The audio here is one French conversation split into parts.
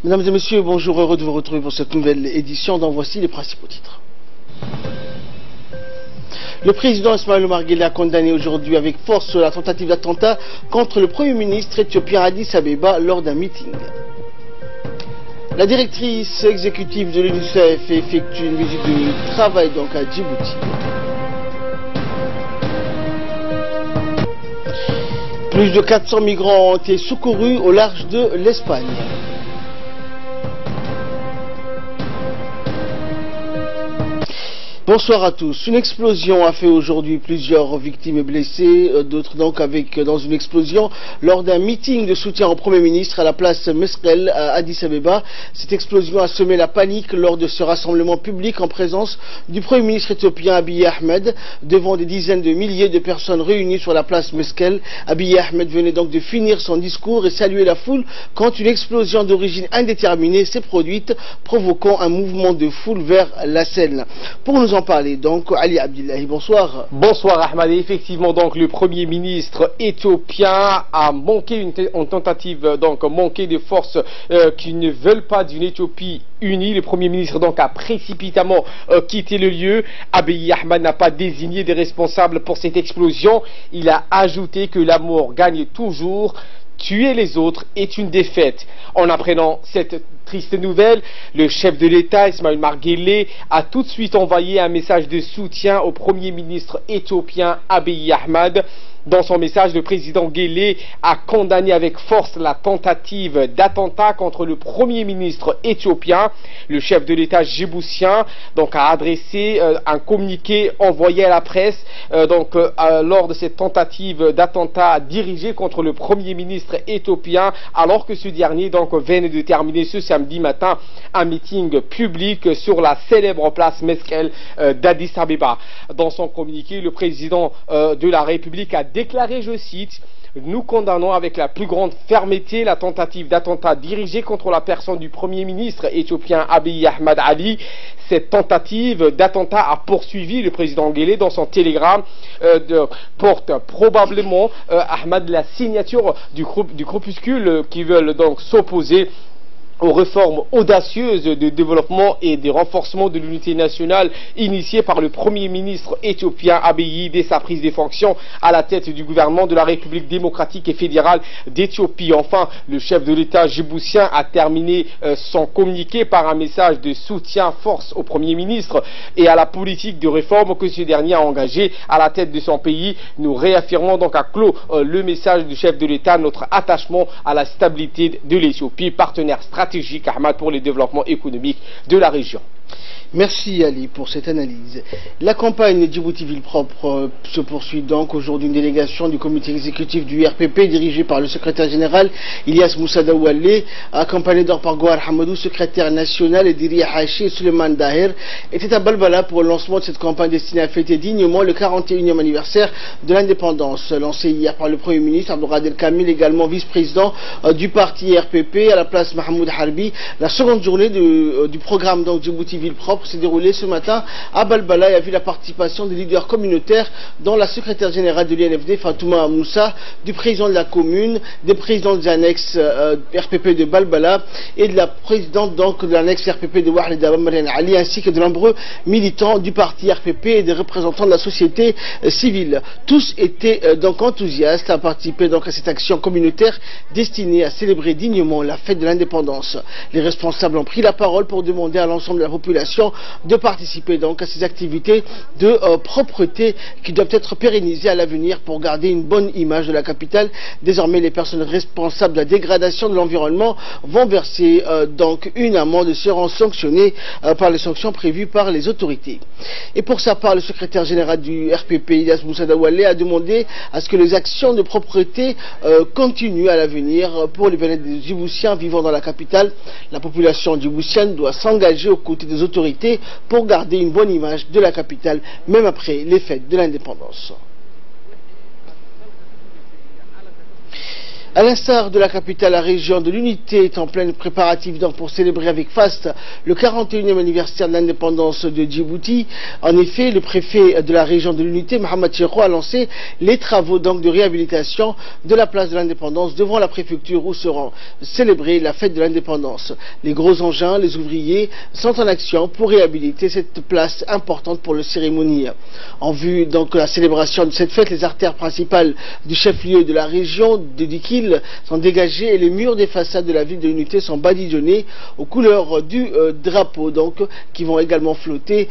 Mesdames et messieurs, bonjour, heureux de vous retrouver pour cette nouvelle édition dont voici les principaux titres. Le président Ismaël Omar Guelleh a condamné aujourd'hui avec force la tentative d'attentat contre le Premier ministre éthiopien Addis Abeba lors d'un meeting. La directrice exécutive de l'UNICEF effectue une visite de travail donc à Djibouti. Plus de 400 migrants ont été secourus au large de l'Espagne. Bonsoir à tous. Une explosion a fait aujourd'hui plusieurs victimes et blessés, d'autres donc dans une explosion lors d'un meeting de soutien au Premier ministre à la place Meskel à Addis Abeba. Cette explosion a semé la panique lors de ce rassemblement public en présence du Premier ministre éthiopien Abiy Ahmed devant des dizaines de milliers de personnes réunies sur la place Meskel. Abiy Ahmed venait donc de finir son discours et saluer la foule quand une explosion d'origine indéterminée s'est produite, provoquant un mouvement de foule vers la scène. Pour nous en parler donc, Ali Abdillahi, bonsoir. Bonsoir Ahmad. Effectivement, donc le Premier ministre éthiopien a manqué une tentative, donc manqué de forces qui ne veulent pas d'une Éthiopie unie. Le Premier ministre donc a précipitamment quitté le lieu. Abiy Ahmed n'a pas désigné des responsables pour cette explosion. Il a ajouté que l'amour gagne toujours. Tuer les autres est une défaite. En apprenant cette triste nouvelle, le chef de l'État, Ismaël Omar Guelleh, a tout de suite envoyé un message de soutien au Premier ministre éthiopien Abiy Ahmed. Dans son message, le président Guelleh a condamné avec force la tentative d'attentat contre le Premier ministre éthiopien. Le chef de l'État djiboutien donc a adressé un communiqué envoyé à la presse lors de cette tentative d'attentat dirigée contre le Premier ministre éthiopien, alors que ce dernier donc vient de terminer ce samedi matin un meeting public sur la célèbre place Meskel d'Addis Abeba. Dans son communiqué, le président de la République a déclaré, je cite, « Nous condamnons avec la plus grande fermeté la tentative d'attentat dirigée contre la personne du Premier ministre éthiopien Abiy Ahmed Ali. Cette tentative d'attentat a poursuivi le président Guelleh dans son télégramme porte probablement Ahmed la signature du groupuscule qui veulent donc s'opposer aux réformes audacieuses de développement et de renforcement de l'unité nationale initiées par le Premier ministre éthiopien Abiy dès sa prise de fonction à la tête du gouvernement de la République démocratique et fédérale d'Éthiopie. Enfin, le chef de l'État djiboutien a terminé son communiqué par un message de soutien force au Premier ministre et à la politique de réforme que ce dernier a engagée à la tête de son pays. Nous réaffirmons donc à clos le message du chef de l'État, notre attachement à la stabilité de l'Éthiopie, partenaire stratégique Ahmad pour le développement économique de la région. Merci Ali pour cette analyse. La campagne Djibouti Ville Propre se poursuit donc. Aujourd'hui, une délégation du comité exécutif du RPP dirigée par le secrétaire général Ilyas Moussa Daoualé, accompagné d'or par Gouar Hamadou, secrétaire national, et Diri Hachi et Suleiman Daher, était à Balbala pour le lancement de cette campagne destinée à fêter dignement le 41e anniversaire de l'indépendance, lancée hier par le Premier ministre Abdelkader Kamil, également vice-président du parti RPP, à la place Mahmoud Harbi. La seconde journée du programme donc Djibouti Ville Propre s'est déroulé ce matin à Balbala et a vu la participation des leaders communautaires, dont la secrétaire générale de l'INFD Fatouma Moussa, du président de la commune, des présidents des annexes RPP de Balbala et de la présidente donc de l'annexe RPP de Ouahlida Mariane Ali, ainsi que de nombreux militants du parti RPP et des représentants de la société civile. Tous étaient donc enthousiastes à participer donc à cette action communautaire destinée à célébrer dignement la fête de l'indépendance. Les responsables ont pris la parole pour demander à l'ensemble de la population de participer donc à ces activités de propreté qui doivent être pérennisées à l'avenir pour garder une bonne image de la capitale. Désormais, les personnes responsables de la dégradation de l'environnement vont verser donc une amende et seront sanctionnées par les sanctions prévues par les autorités. Et pour sa part, le secrétaire général du RPP, Ilyas Moussa Daoualé, a demandé à ce que les actions de propreté continuent à l'avenir pour le bien-être des Djiboutiens vivant dans la capitale. La population djiboutienne doit s'engager aux côtés des autorités pour garder une bonne image de la capitale, même après les fêtes de l'indépendance. À l'instar de la capitale, la région de l'Unité est en pleine préparatif donc pour célébrer avec faste le 41e anniversaire de l'indépendance de Djibouti. En effet, le préfet de la région de l'Unité, Mohamed Cheikhou, a lancé les travaux donc de réhabilitation de la place de l'indépendance devant la préfecture où seront célébrées la fête de l'indépendance. Les gros engins, les ouvriers sont en action pour réhabiliter cette place importante pour le cérémonie. En vue donc de la célébration de cette fête, les artères principales du chef-lieu de la région de Dikil sont dégagés et les murs des façades de la ville de l'Unité sont badigeonnés aux couleurs du drapeau donc qui vont également flotter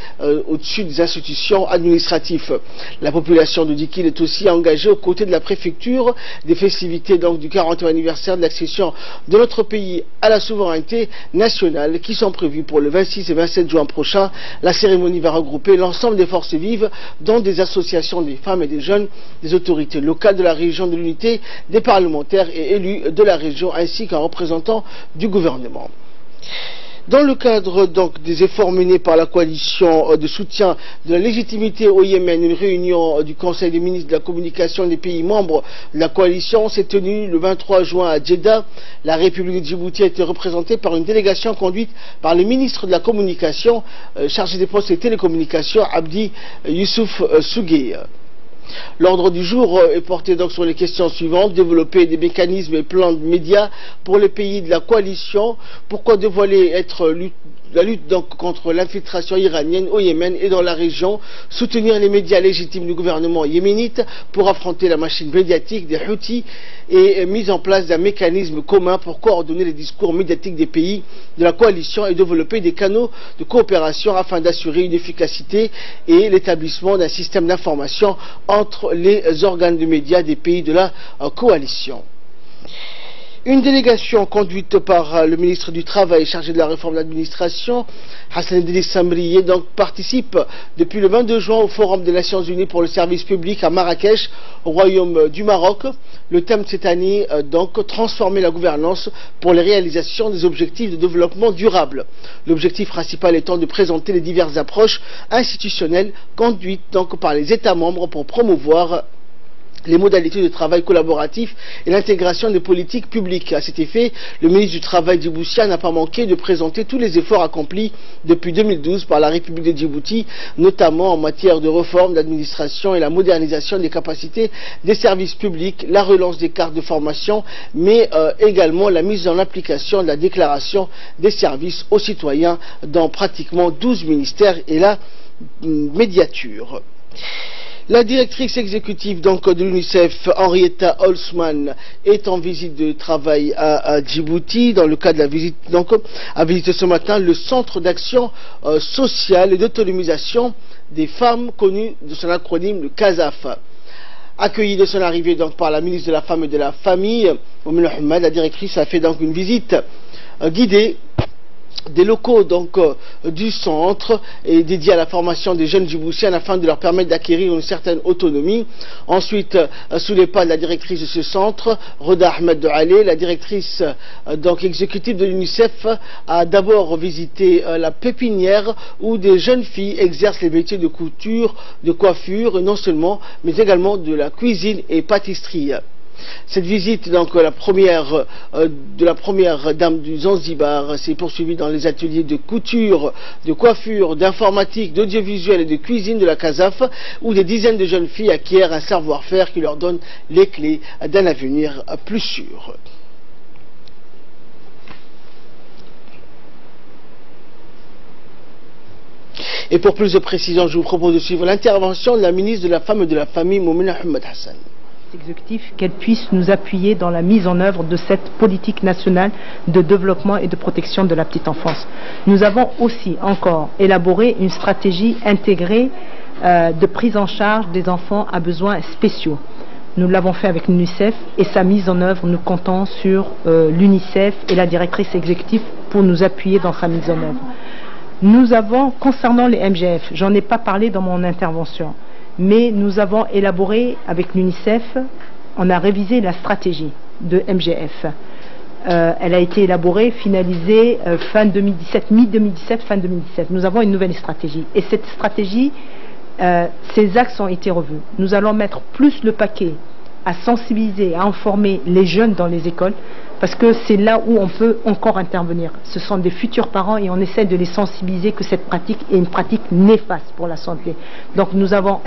au-dessus des institutions administratives. La population de Dikil est aussi engagée aux côtés de la préfecture des festivités donc du 40e anniversaire de l'accession de notre pays à la souveraineté nationale qui sont prévues pour le 26 et 27 juin prochain. La cérémonie va regrouper l'ensemble des forces vives dont des associations des femmes et des jeunes, des autorités locales de la région de l'Unité, des parlementaires et élus de la région ainsi qu'un représentant du gouvernement. Dans le cadre donc des efforts menés par la coalition de soutien de la légitimité au Yémen, une réunion du Conseil des ministres de la communication des pays membres de la coalition s'est tenue le 23 juin à Djeddah. La République de Djibouti a été représentée par une délégation conduite par le ministre de la communication chargé des postes et télécommunications, Abdi Youssouf Sougué. L'ordre du jour est porté donc sur les questions suivantes: développer des mécanismes et plans de médias pour les pays de la coalition. Pourquoi dévoiler la lutte donc contre l'infiltration iranienne au Yémen et dans la région, soutenir les médias légitimes du gouvernement yéménite pour affronter la machine médiatique des Houthis et mise en place d'un mécanisme commun pour coordonner les discours médiatiques des pays de la coalition et développer des canaux de coopération afin d'assurer une efficacité et l'établissement d'un système d'information entre les organes de médias des pays de la coalition. Une délégation conduite par le ministre du Travail chargé de la réforme de l'administration, Hassan Idriss Samrié, donc participe depuis le 22 juin au Forum des Nations Unies pour le service public à Marrakech, au Royaume du Maroc. Le thème de cette année, donc, transformer la gouvernance pour les réalisations des objectifs de développement durable. L'objectif principal étant de présenter les diverses approches institutionnelles conduites donc par les États membres pour promouvoir les modalités de travail collaboratif et l'intégration des politiques publiques. À cet effet, le ministre du Travail djiboutien n'a pas manqué de présenter tous les efforts accomplis depuis 2012 par la République de Djibouti, notamment en matière de réforme d'administration et la modernisation des capacités des services publics, la relance des cartes de formation, mais également la mise en application de la déclaration des services aux citoyens dans pratiquement 12 ministères et la médiature. La directrice exécutive donc de l'UNICEF, Henrietta Holzman, est en visite de travail à Djibouti. Dans le cadre de la visite, donc, a visité ce matin le centre d'action sociale et d'autonomisation des femmes, connu de son acronyme le CASAF. Accueillie de son arrivée donc par la ministre de la Femme et de la Famille, Oumy Ahmed, la directrice a fait donc une visite guidée des locaux donc du centre et dédiés à la formation des jeunes djiboutiennes afin de leur permettre d'acquérir une certaine autonomie. Ensuite, sous les pas de la directrice de ce centre, Roda Ahmed de Halé, la directrice donc exécutive de l'UNICEF, a d'abord visité la pépinière où des jeunes filles exercent les métiers de couture, de coiffure, non seulement, mais également de la cuisine et pâtisserie. Cette visite donc de la première dame du Zanzibar s'est poursuivie dans les ateliers de couture, de coiffure, d'informatique, d'audiovisuel et de cuisine de la CASAF, où des dizaines de jeunes filles acquièrent un savoir-faire qui leur donne les clés d'un avenir plus sûr. Et pour plus de précisions, je vous propose de suivre l'intervention de la ministre de la Femme et de la Famille, Moumina Ahmed Hassan. Exécutif, qu'elle puisse nous appuyer dans la mise en œuvre de cette politique nationale de développement et de protection de la petite enfance. Nous avons aussi encore élaboré une stratégie intégrée de prise en charge des enfants à besoins spéciaux. Nous l'avons fait avec l'UNICEF et sa mise en œuvre, nous comptons sur l'UNICEF et la directrice exécutive pour nous appuyer dans sa mise en œuvre. Nous avons, concernant les MGF, j'en ai pas parlé dans mon intervention, mais nous avons élaboré avec l'UNICEF, on a révisé la stratégie de MGF. Elle a été élaborée, finalisée fin 2017, mi-2017, fin 2017. Nous avons une nouvelle stratégie. Et cette stratégie, ces axes ont été revus. Nous allons mettre plus le paquet à sensibiliser, à informer les jeunes dans les écoles, parce que c'est là où on peut encore intervenir. Ce sont des futurs parents et on essaie de les sensibiliser que cette pratique est une pratique néfaste pour la santé. Donc nous avons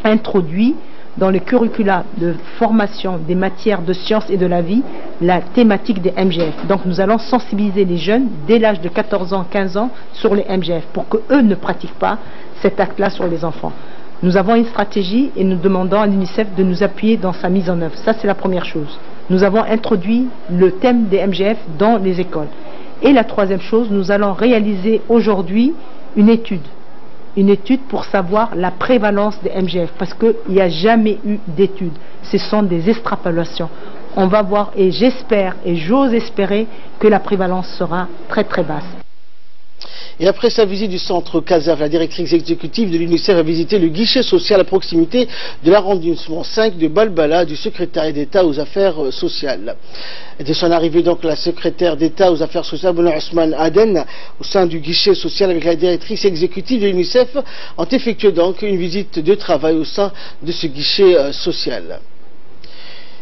introduit dans le curricula de formation des matières de sciences et de la vie la thématique des MGF. Donc nous allons sensibiliser les jeunes dès l'âge de 14 ans, 15 ans sur les MGF pour qu'eux ne pratiquent pas cet acte-là sur les enfants. Nous avons une stratégie et nous demandons à l'UNICEF de nous appuyer dans sa mise en œuvre. Ça, c'est la première chose. Nous avons introduit le thème des MGF dans les écoles. Et la troisième chose, nous allons réaliser aujourd'hui une étude pour savoir la prévalence des MGF, parce qu'il n'y a jamais eu d'étude. Ce sont des extrapolations. On va voir, et j'espère, et j'ose espérer que la prévalence sera très très basse. Et après sa visite du centre CASAF, la directrice exécutive de l'UNICEF a visité le guichet social à proximité de l'arrondissement 5 de Balbala du secrétariat d'État aux affaires sociales. Et dès son arrivée, donc, la secrétaire d'État aux affaires sociales, Bouna Ousmane Aden, au sein du guichet social avec la directrice exécutive de l'UNICEF, ont effectué donc une visite de travail au sein de ce guichet social.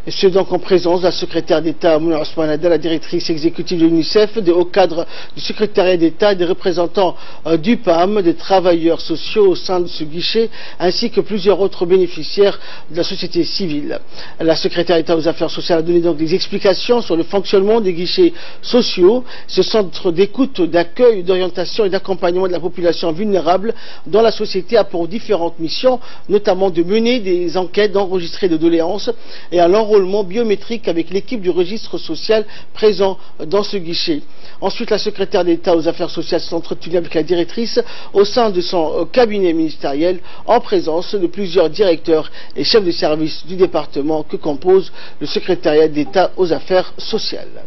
Et ce donc en présence de la secrétaire d'État Bouna Ousmane Aden, la directrice exécutive de l'UNICEF, des hauts cadres du secrétariat d'État, des représentants du PAM, des travailleurs sociaux au sein de ce guichet, ainsi que plusieurs autres bénéficiaires de la société civile. La secrétaire d'État aux affaires sociales a donné donc des explications sur le fonctionnement des guichets sociaux, ce centre d'écoute, d'accueil, d'orientation et d'accompagnement de la population vulnérable dont la société a pour différentes missions, notamment de mener des enquêtes, d'enregistrer des doléances et à l'enrôlement biométrique avec l'équipe du registre social présent dans ce guichet. Ensuite, la secrétaire d'État aux affaires sociales s'est entretenue avec la directrice au sein de son cabinet ministériel en présence de plusieurs directeurs et chefs de service du département que compose le secrétariat d'État aux affaires sociales.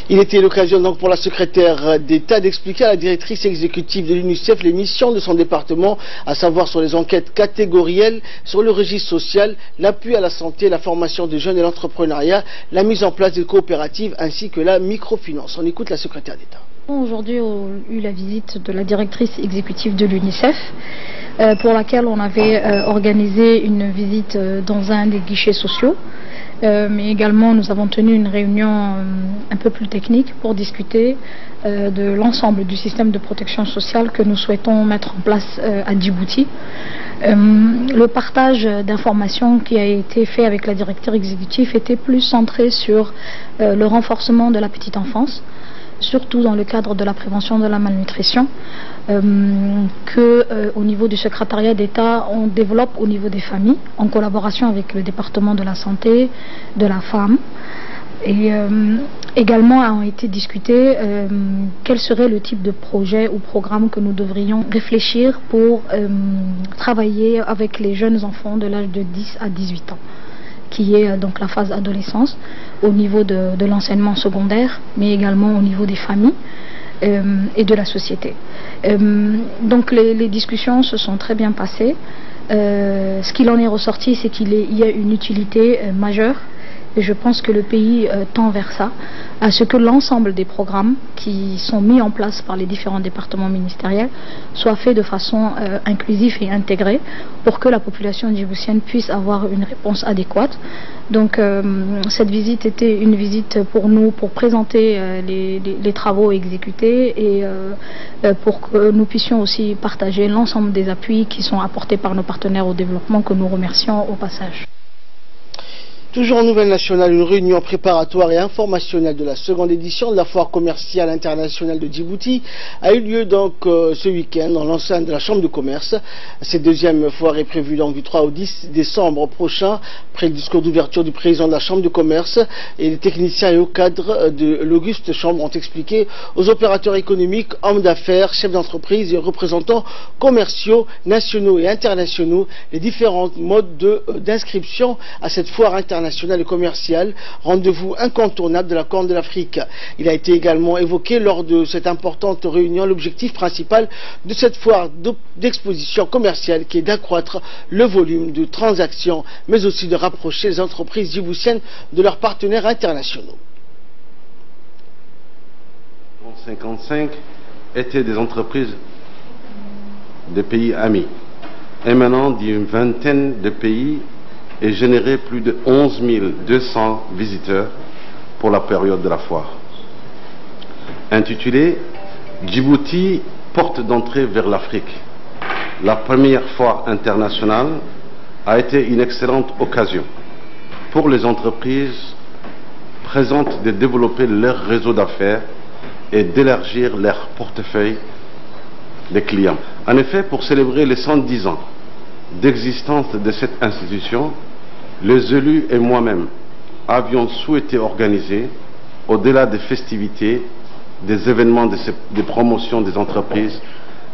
Il était l'occasion donc pour la secrétaire d'État d'expliquer à la directrice exécutive de l'UNICEF les missions de son département, à savoir sur les enquêtes catégorielles, sur le registre social, l'appui à la santé, la formation des jeunes et l'entrepreneuriat, la mise en place des coopératives ainsi que la microfinance. On écoute la secrétaire d'État. Aujourd'hui, on a eu la visite de la directrice exécutive de l'UNICEF, pour laquelle on avait organisé une visite dans un des guichets sociaux. Mais également nous avons tenu une réunion un peu plus technique pour discuter de l'ensemble du système de protection sociale que nous souhaitons mettre en place à Djibouti. Le partage d'informations qui a été fait avec la directrice exécutive était plus centré sur le renforcement de la petite enfance, surtout dans le cadre de la prévention de la malnutrition, au niveau du secrétariat d'État, on développe au niveau des familles, en collaboration avec le département de la santé, de la femme. Et également a été discuté quel serait le type de projet ou programme que nous devrions réfléchir pour travailler avec les jeunes enfants de l'âge de 10 à 18 ans. Qui est donc la phase adolescence, au niveau de l'enseignement secondaire, mais également au niveau des familles et de la société. Donc les discussions se sont très bien passées. Ce qu'il en est ressorti, c'est qu'il y a une utilité majeure, et je pense que le pays tend vers ça, à ce que l'ensemble des programmes qui sont mis en place par les différents départements ministériels soient faits de façon inclusive et intégrée pour que la population djiboutienne puisse avoir une réponse adéquate. Donc cette visite était une visite pour nous pour présenter les travaux exécutés et pour que nous puissions aussi partager l'ensemble des appuis qui sont apportés par nos partenaires au développement, que nous remercions au passage. Toujours en nouvelle nationale, une réunion préparatoire et informationnelle de la seconde édition de la foire commerciale internationale de Djibouti a eu lieu donc ce week-end dans l'enceinte de la Chambre de commerce. Cette deuxième foire est prévue donc du 3 au 10 décembre prochain, après le discours d'ouverture du président de la Chambre de commerce, et les techniciens et hauts cadres de l'Auguste Chambre ont expliqué aux opérateurs économiques, hommes d'affaires, chefs d'entreprise et représentants commerciaux nationaux et internationaux les différents modes d'inscription à cette foire internationale et commerciale, rendez-vous incontournable de la Corne de l'Afrique. Il a été également évoqué lors de cette importante réunion l'objectif principal de cette foire d'exposition commerciale qui est d'accroître le volume de transactions, mais aussi de rapprocher les entreprises djiboutiennes de leurs partenaires internationaux. 55 étaient des entreprises des pays amis, émanant d'une vingtaine de pays et généraient plus de 11 200 visiteurs pour la période de la foire. Intitulée Djibouti, porte d'entrée vers l'Afrique, la première foire internationale a été une excellente occasion pour les entreprises présentes de développer leur réseau d'affaires et d'élargir leur portefeuille de clients. En effet, pour célébrer les 110 ans d'existence de cette institution, les élus et moi-même avions souhaité organiser, au-delà des festivités, des événements de promotion des entreprises,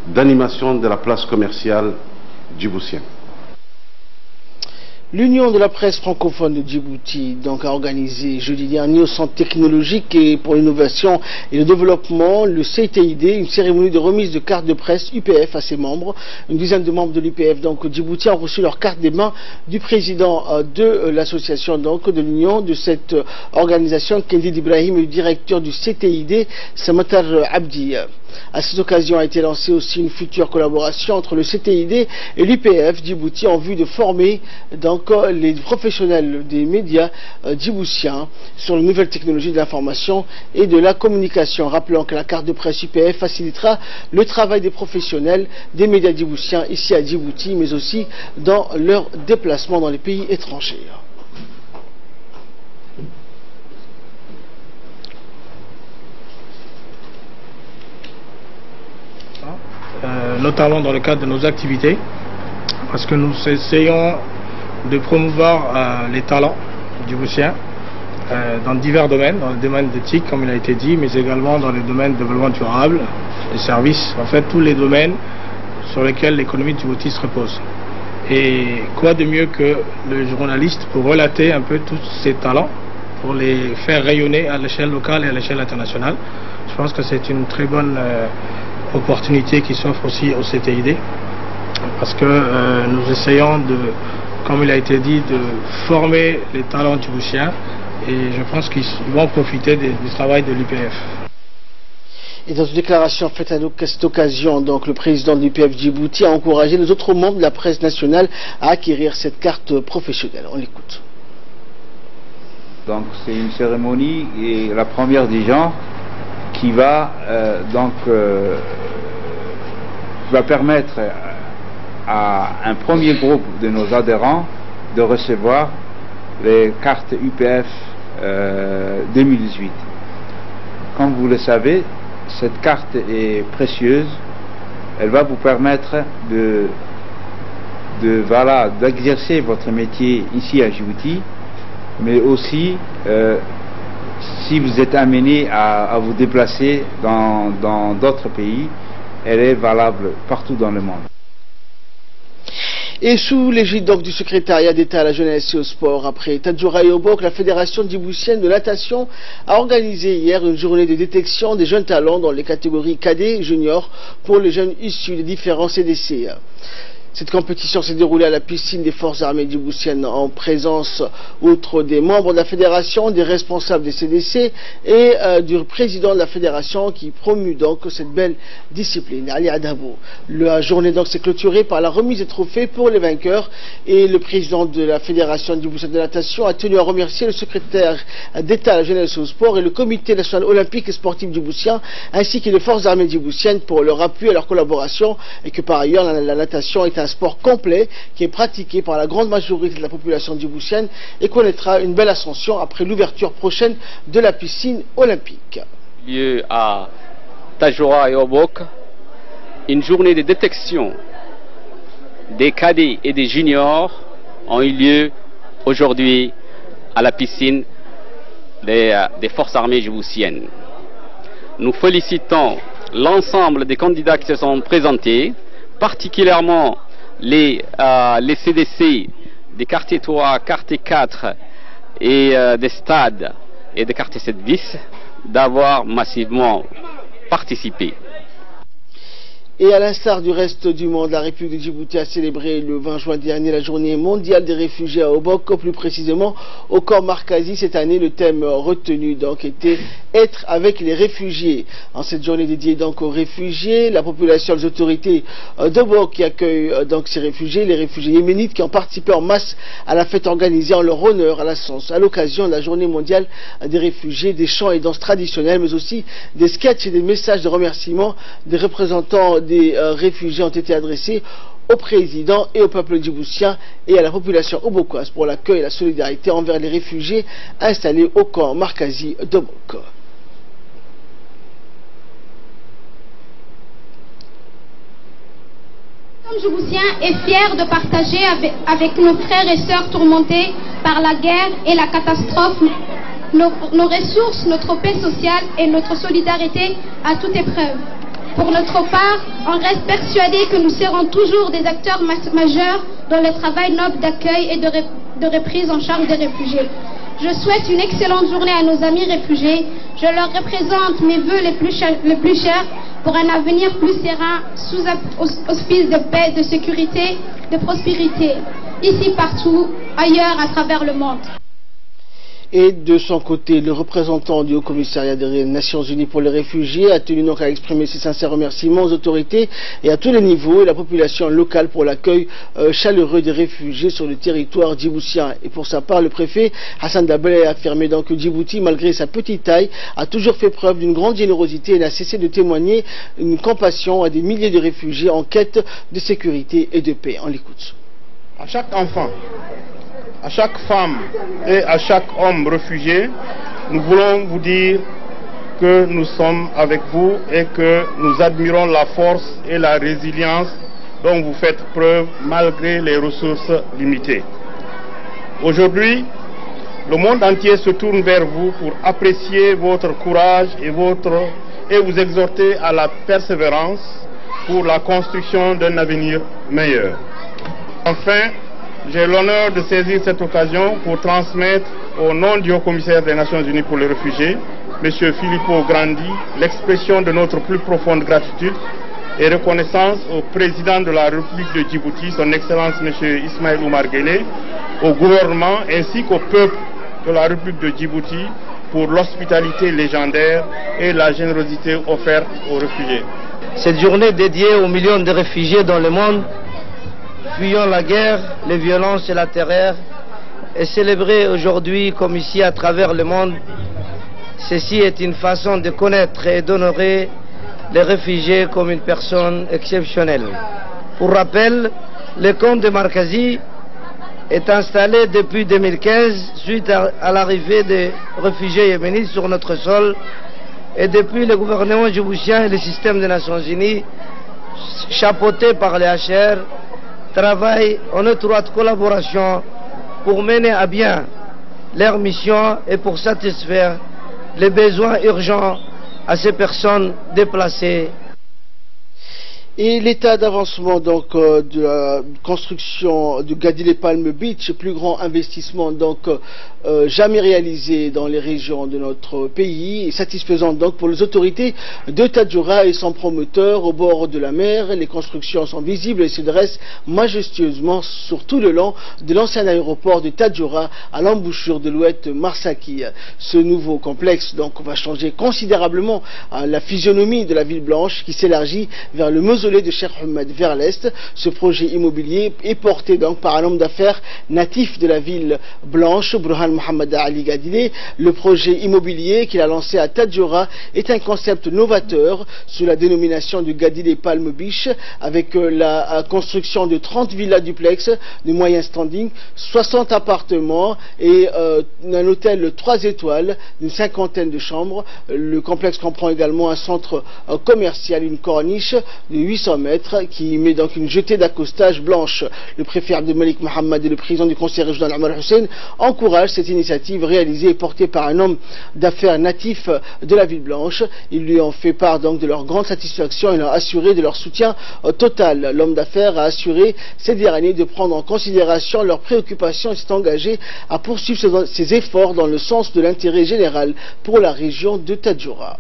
d'animation de la place commerciale djiboutienne. L'Union de la presse francophone de Djibouti donc, a organisé jeudi dernier au Centre technologique et pour l'innovation et le développement, le CTID, une cérémonie de remise de cartes de presse UPF à ses membres. Une dizaine de membres de l'UPF donc Djibouti ont reçu leur carte des mains du président de l'association donc de l'Union de cette organisation, Kendid Ibrahim, et le directeur du CTID, Samatar Abdi. À cette occasion a été lancée aussi une future collaboration entre le CTID et l'UPF Djibouti en vue de former donc les professionnels des médias djiboutiens sur les nouvelles technologies de l'information et de la communication. Rappelons que la carte de presse UPF facilitera le travail des professionnels des médias djiboutiens ici à Djibouti, mais aussi dans leurs déplacements dans les pays étrangers. Notamment dans le cadre de nos activités, parce que nous essayons de promouvoir les talents djiboutiens dans divers domaines, dans le domaine d'éthique comme il a été dit, mais également dans les domaines de développement durable, des services, en fait tous les domaines sur lesquels l'économie de Djibouti se repose. Et quoi de mieux que le journaliste pour relater un peu tous ces talents, pour les faire rayonner à l'échelle locale et à l'échelle internationale. Je pense que c'est une très bonne opportunité qui s'offre aussi au CTID, parce que nous essayons de, comme il a été dit, de former les talents djiboutiens, et je pense qu'ils vont profiter du travail de l'UPF. Et dans une déclaration faite à cette occasion, donc, le président de l'UPF Djibouti a encouragé les autres membres de la presse nationale à acquérir cette carte professionnelle. On l'écoute. Donc c'est une cérémonie et la première du genre qui va va permettre à un premier groupe de nos adhérents de recevoir les cartes UPF 2018. Comme vous le savez, cette carte est précieuse. Elle va vous permettre d'exercer votre métier ici à Djibouti, mais aussi si vous êtes amené à vous déplacer dans d'autres pays, elle est valable partout dans le monde. Et sous l'égide donc du secrétariat d'État à la jeunesse et au sport, après Tadjoura et Obok, la Fédération djiboutienne de natation a organisé hier une journée de détection des jeunes talents dans les catégories cadets et juniors pour les jeunes issus des différents CDC. Cette compétition s'est déroulée à la piscine des forces armées djiboutiennes en présence, outre des membres de la fédération, des responsables des CDC et du président de la fédération qui promue donc cette belle discipline, Ali Adabo. La journée donc s'est clôturée par la remise des trophées pour les vainqueurs et le président de la fédération djiboutienne de natation a tenu à remercier le secrétaire d'État à la jeunesse et au sport et le comité national olympique et sportif djiboutien ainsi que les forces armées djiboutiennes pour leur appui et leur collaboration, et que par ailleurs la natation est un sport complet qui est pratiqué par la grande majorité de la population djiboutienne et connaîtra une belle ascension après l'ouverture prochaine de la piscine olympique. Lieu à Tadjoura et Obok, une journée de détection des cadets et des juniors ont eu lieu aujourd'hui à la piscine des forces armées djiboutiennes. Nous félicitons l'ensemble des candidats qui se sont présentés, particulièrement les CDC des quartiers 3, quartier 4 et des stades et des quartiers 7 bis d'avoir massivement participé. Et à l'instar du reste du monde, la République de Djibouti a célébré le 20 juin dernier la journée mondiale des réfugiés à Obok, plus précisément au camp Markazi. Cette année, le thème retenu donc était « Être avec les réfugiés ». En cette journée dédiée donc aux réfugiés, la population, les autorités d'Obok qui accueillent donc ces réfugiés, les réfugiés yéménites qui ont participé en masse à la fête organisée en leur honneur à l'occasion de la journée mondiale des réfugiés, des chants et danses traditionnelles, mais aussi des sketchs et des messages de remerciement des représentants des réfugiés ont été adressés au président et au peuple djiboutien et à la population obokoise pour l'accueil et la solidarité envers les réfugiés installés au camp Markazi d'Obok. Le Djiboutien est fier de partager avec nos frères et sœurs tourmentés par la guerre et la catastrophe nos ressources, notre paix sociale et notre solidarité à toute épreuve. Pour notre part, on reste persuadé que nous serons toujours des acteurs majeurs dans le travail noble d'accueil et de reprise en charge des réfugiés. Je souhaite une excellente journée à nos amis réfugiés. Je leur représente mes vœux les plus chers pour un avenir plus serein, sous auspice de paix, de sécurité, de prospérité, ici, partout, ailleurs, à travers le monde. Et de son côté, le représentant du Haut-Commissariat des Nations Unies pour les réfugiés a tenu donc à exprimer ses sincères remerciements aux autorités et à tous les niveaux et la population locale pour l'accueil chaleureux des réfugiés sur le territoire djiboutien. Et pour sa part, le préfet Hassan Dabelé a affirmé donc que Djibouti, malgré sa petite taille, a toujours fait preuve d'une grande générosité et n'a cessé de témoigner une compassion à des milliers de réfugiés en quête de sécurité et de paix. On l'écoute. À chaque enfant, à chaque femme et à chaque homme réfugié, nous voulons vous dire que nous sommes avec vous et que nous admirons la force et la résilience dont vous faites preuve malgré les ressources limitées. Aujourd'hui, le monde entier se tourne vers vous pour apprécier votre courage et vous exhorter à la persévérance pour la construction d'un avenir meilleur. Enfin, j'ai l'honneur de saisir cette occasion pour transmettre au nom du Haut-Commissaire des Nations Unies pour les réfugiés, M. Filippo Grandi, l'expression de notre plus profonde gratitude et reconnaissance au président de la République de Djibouti, son Excellence M. Ismaël Oumar Guelleh, au gouvernement ainsi qu'au peuple de la République de Djibouti pour l'hospitalité légendaire et la générosité offerte aux réfugiés. Cette journée dédiée aux millions de réfugiés dans le monde fuyant la guerre, les violences et la terreur, est célébrée aujourd'hui comme ici à travers le monde. Ceci est une façon de connaître et d'honorer les réfugiés comme une personne exceptionnelle. Pour rappel, le camp de Markazi est installé depuis 2015 suite à l'arrivée des réfugiés yéménites sur notre sol et depuis le gouvernement djiboutien et le système des Nations Unies, chapeauté par les HR, travaillent en étroite collaboration pour mener à bien leur mission et pour satisfaire les besoins urgents à ces personnes déplacées. Et l'état d'avancement donc de la construction de Gadile Palm Beach, plus grand investissement donc jamais réalisé dans les régions de notre pays, et satisfaisant donc pour les autorités de Tadjoura et son promoteur au bord de la mer. Les constructions sont visibles et se dressent majestueusement sur tout le long de l'ancien aéroport de Tadjoura à l'embouchure de l'ouest Marsaki. Ce nouveau complexe donc va changer considérablement la physionomie de la ville blanche qui s'élargit vers le mausolée de Cheikh Ahmed vers l'est. Ce projet immobilier est porté donc par un homme d'affaires natif de la ville blanche, Burhan Mohamed Ali Gadile. Le projet immobilier qu'il a lancé à Tadjoura est un concept novateur sous la dénomination de Gadile Palm Beach, avec la construction de 30 villas duplex de moyen standing, 60 appartements et un hôtel 3 étoiles d'une 50aine de chambres. Le complexe comprend également un centre commercial, une corniche de 800 mètres qui met donc une jetée d'accostage blanche. Le préfet Abdelmalik Mohamed et le président du conseil régional Omar Hussein encouragent cette initiative réalisée et portée par un homme d'affaires natif de la ville blanche. Ils lui ont fait part donc de leur grande satisfaction et leur assuré de leur soutien total. L'homme d'affaires a assuré ces derniers de prendre en considération leurs préoccupations et s'est engagé à poursuivre ses efforts dans le sens de l'intérêt général pour la région de Tadjoura.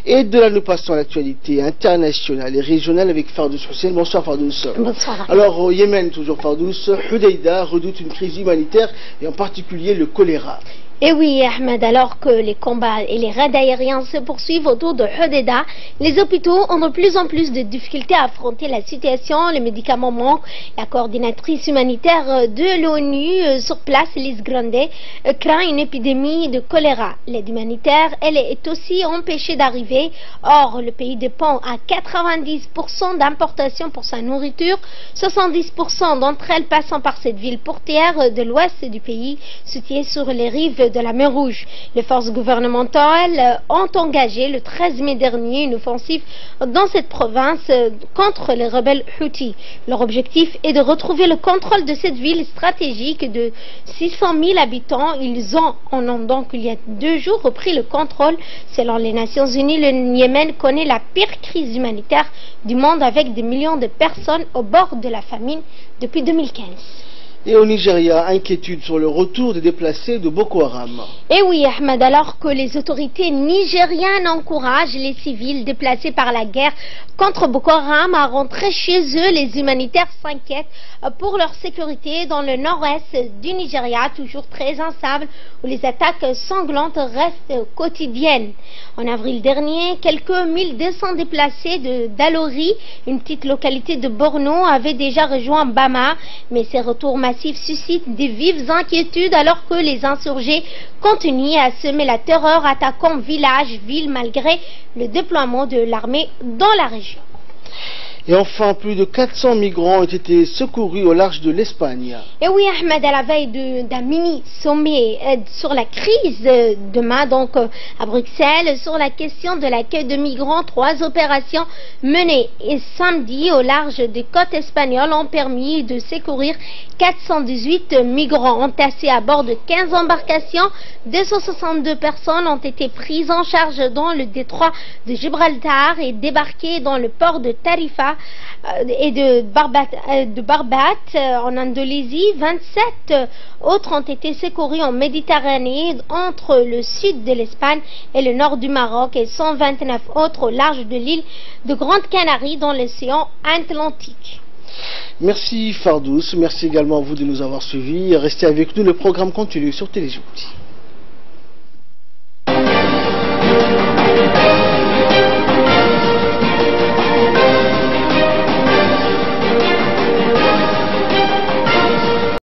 Et de là, nous passons à l'actualité internationale et régionale avec Fardous Hussein. Bonsoir Fardous. Bonsoir. Alors au Yémen, toujours Fardous, Hudayda redoute une crise humanitaire et en particulier le choléra. Et oui, Ahmed, alors que les combats et les raids aériens se poursuivent autour de Hudayda, les hôpitaux ont de plus en plus de difficultés à affronter la situation, les médicaments manquent. La coordinatrice humanitaire de l'ONU sur place, Lise Grandet, craint une épidémie de choléra. L'aide humanitaire, elle, est aussi empêchée d'arriver. Or, le pays dépend à 90% d'importation pour sa nourriture, 70% d'entre elles passant par cette ville portière de l'ouest du pays, située sur les rives de la mer Rouge. Les forces gouvernementales ont engagé le 13 mai dernier une offensive dans cette province contre les rebelles Houthis. Leur objectif est de retrouver le contrôle de cette ville stratégique de 600 000 habitants. Ils en ont donc il y a 2 jours repris le contrôle. Selon les Nations Unies, le Yémen connaît la pire crise humanitaire du monde avec des millions de personnes au bord de la famine depuis 2015. Et au Nigeria, inquiétude sur le retour des déplacés de Boko Haram. Et oui, Ahmed, alors que les autorités nigérianes encouragent les civils déplacés par la guerre contre Boko Haram à rentrer chez eux, les humanitaires s'inquiètent pour leur sécurité dans le nord-est du Nigeria, toujours très instable, où les attaques sanglantes restent quotidiennes. En avril dernier, quelques 1200 déplacés d'Alori, une petite localité de Borno, avaient déjà rejoint Bama, mais ces retours massifs suscitent des vives inquiétudes alors que les insurgés continuent à semer la terreur, attaquant villages, villes, malgré le déploiement de l'armée dans la région. Et enfin, plus de 400 migrants ont été secourus au large de l'Espagne. Et oui, Ahmed, à la veille d'un mini-sommet sur la crise demain, donc à Bruxelles, sur la question de l'accueil de migrants, 3 opérations menées samedi au large des côtes espagnoles ont permis de secourir 418 migrants entassés à bord de 15 embarcations. 262 personnes ont été prises en charge dans le détroit de Gibraltar et débarquées dans le port de Tarifa et de Barbate en Indonésie. 27 autres ont été secourus en Méditerranée entre le sud de l'Espagne et le nord du Maroc et 129 autres au large de l'île de Grande Canarie dans l'océan Atlantique. Merci Fardous, merci également à vous de nous avoir suivis. Restez avec nous, le programme continue sur Télé Djibouti.